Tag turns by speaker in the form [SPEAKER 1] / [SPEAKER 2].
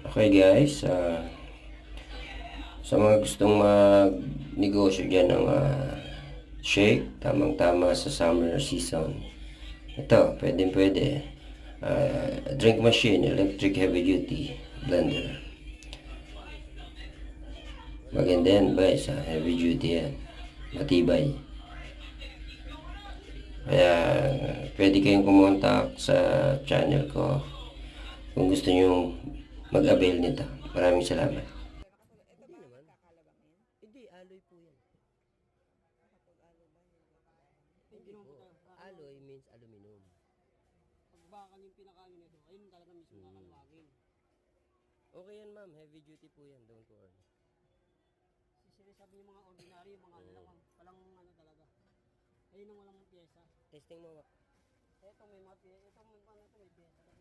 [SPEAKER 1] Okay guys, sa mga gustong mag-negosyo dyan ng shake, tamang-tama sa summer season. Ito, pwede. Drink machine, electric heavy duty blender. Maganda yan guys, heavy duty yan. Matibay. Kaya pwede kayong kumontak sa channel ko kung gusto nyo mag-avail nito. Maraming salamat. Hindi naman. Hindi, alloy po yan. Hindi po. Alloy means aluminum.
[SPEAKER 2] Pag bakal yung pinakaano nito, ayun talaga mismo kakalawagin.
[SPEAKER 1] Okay yan ma'am, heavy duty po yan, don't worry.
[SPEAKER 2] Sinasabi yung mga ordinary, yung mga ano lang, walang ano talaga. Ayun ang walang pyesa.
[SPEAKER 1] Testing mo.
[SPEAKER 2] Ito may mga pyesa, ito may pyesa.